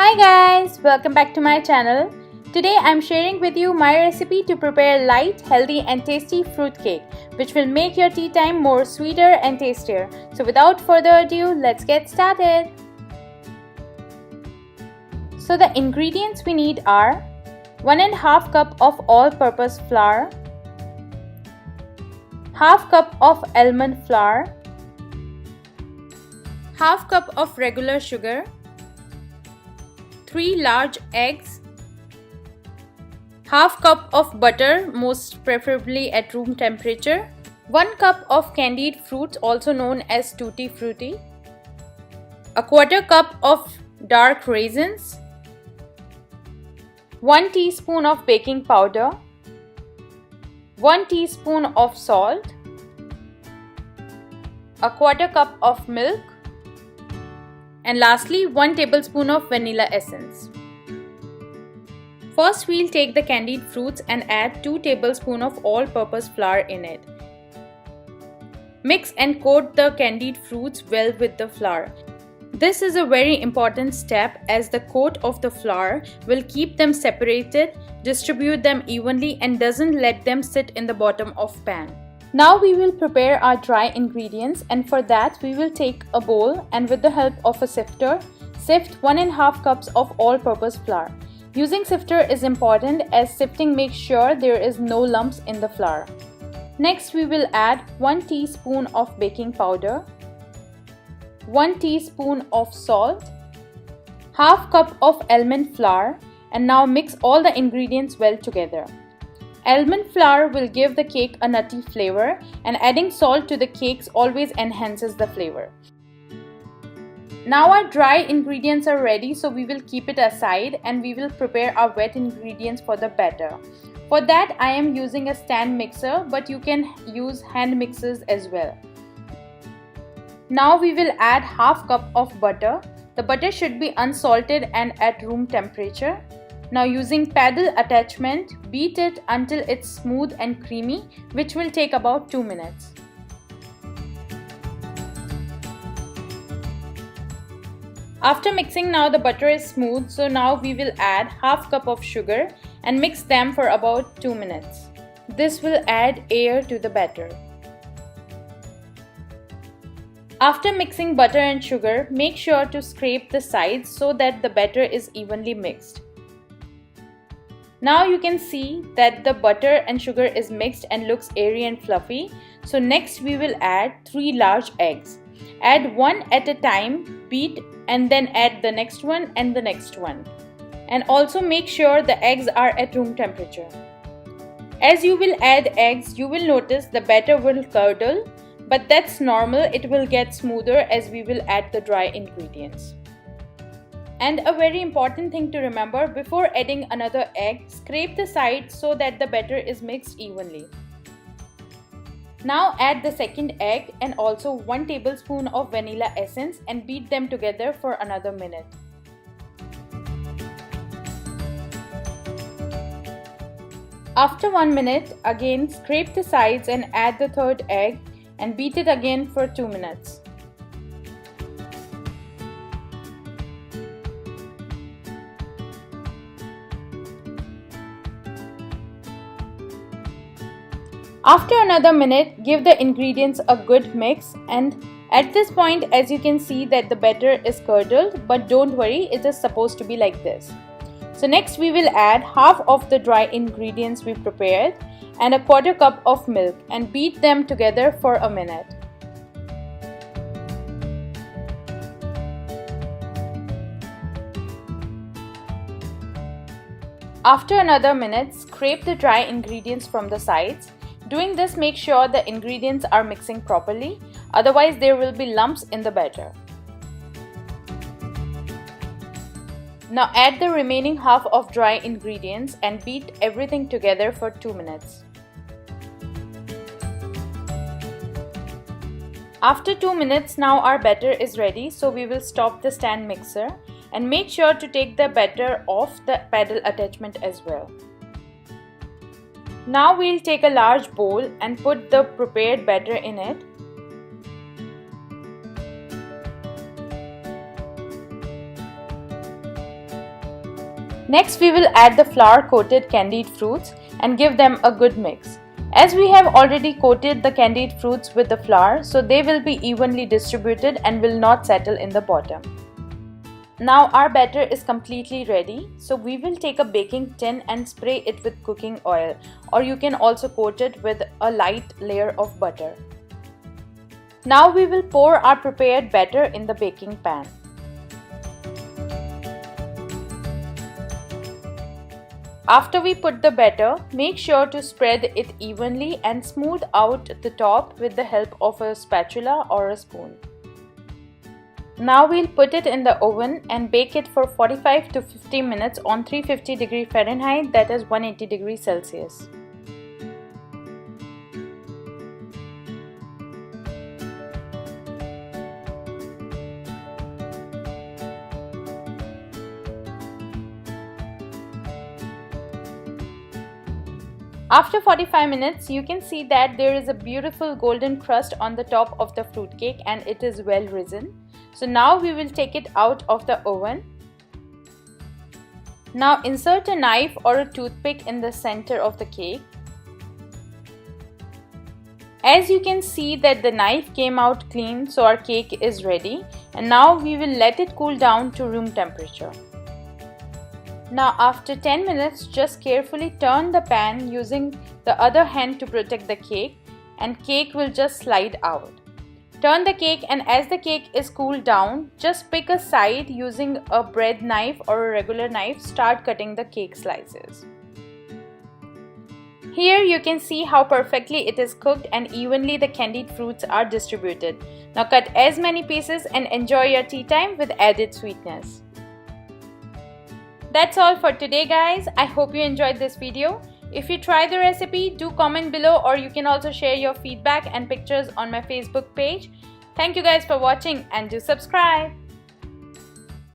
Hi guys, welcome back to my channel. Today I'm sharing with you my recipe to prepare light, healthy and tasty fruit cake which will make your tea time more sweeter and tastier. So without further ado, let's get started. So the ingredients we need are 1.5 cup of all-purpose flour, half cup of almond flour, half cup of regular sugar, 3 large eggs, half cup of butter, most preferably at room temperature, 1 cup of candied fruits also known as tutti frutti, a quarter cup of dark raisins, 1 teaspoon of baking powder, 1 teaspoon of salt, a quarter cup of milk, and lastly 1 tablespoon of vanilla essence. First we'll take the candied fruits and add 2 tablespoons of all-purpose flour in it. Mix and coat the candied fruits well with the flour. This is a very important step as the coat of the flour will keep them separated, distribute them evenly and doesn't let them sit in the bottom of pan. Now we will prepare our dry ingredients, and for that we will take a bowl and with the help of a sifter, sift 1.5 cups of all-purpose flour. Using sifter is important as sifting makes sure there is no lumps in the flour. Next we will add 1 teaspoon of baking powder, 1 teaspoon of salt, half cup of almond flour, and now mix all the ingredients well together. Almond flour will give the cake a nutty flavor, and adding salt to the cakes always enhances the flavor. Now our dry ingredients are ready, so we will keep it aside and we will prepare our wet ingredients for the batter. For that I am using a stand mixer, but you can use hand mixers as well. Now we will add half cup of butter. The butter should be unsalted and at room temperature. Now using paddle attachment, beat it until it's smooth and creamy, which will take about 2 minutes. After mixing, now the butter is smooth, so now we will add half cup of sugar and mix them for about 2 minutes. This will add air to the batter. After mixing butter and sugar, make sure to scrape the sides so that the batter is evenly mixed. Now you can see that the butter and sugar is mixed and looks airy and fluffy. So next we will add 3 large eggs. Add one at a time, beat and then add the next one and the next one. And also make sure the eggs are at room temperature. As you will add eggs, you will notice the batter will curdle, but that's normal, it will get smoother as we will add the dry ingredients. And a very important thing to remember, before adding another egg, scrape the sides so that the batter is mixed evenly. Now add the second egg and also 1 tablespoon of vanilla essence and beat them together for another minute. After 1 minute, again scrape the sides and add the third egg and beat it again for 2 minutes. After another minute, give the ingredients a good mix, and at this point as you can see that the batter is curdled, but don't worry, it is supposed to be like this. So next we will add half of the dry ingredients we prepared and a quarter cup of milk and beat them together for a minute. After another minute, scrape the dry ingredients from the sides. Doing this, make sure the ingredients are mixing properly, otherwise there will be lumps in the batter. Now add the remaining half of dry ingredients and beat everything together for 2 minutes. After 2 minutes, now our batter is ready, so we will stop the stand mixer and make sure to take the batter off the paddle attachment as well. Now we'll take a large bowl and put the prepared batter in it. Next, we will add the flour coated candied fruits and give them a good mix. As we have already coated the candied fruits with the flour, so they will be evenly distributed and will not settle in the bottom. Now our batter is completely ready, so we will take a baking tin and spray it with cooking oil, or you can also coat it with a light layer of butter. Now we will pour our prepared batter in the baking pan. After we put the batter, make sure to spread it evenly and smooth out the top with the help of a spatula or a spoon. Now we'll put it in the oven and bake it for 45 to 50 minutes on 350 degrees Fahrenheit, that is 180 degrees Celsius. After 45 minutes, you can see that there is a beautiful golden crust on the top of the fruitcake and it is well risen. So now we will take it out of the oven. Now insert a knife or a toothpick in the center of the cake. As you can see that the knife came out clean, so our cake is ready. And now we will let it cool down to room temperature. Now after 10 minutes, just carefully turn the pan using the other hand to protect the cake, and cake will just slide out. Turn the cake, and as the cake is cooled down, just pick a side using a bread knife or a regular knife. Start cutting the cake slices. Here you can see how perfectly it is cooked and evenly the candied fruits are distributed. Now cut as many pieces and enjoy your tea time with added sweetness. That's all for today, guys. I hope you enjoyed this video. If you try the recipe, do comment below, or you can also share your feedback and pictures on my Facebook page. Thank you guys for watching, and do subscribe.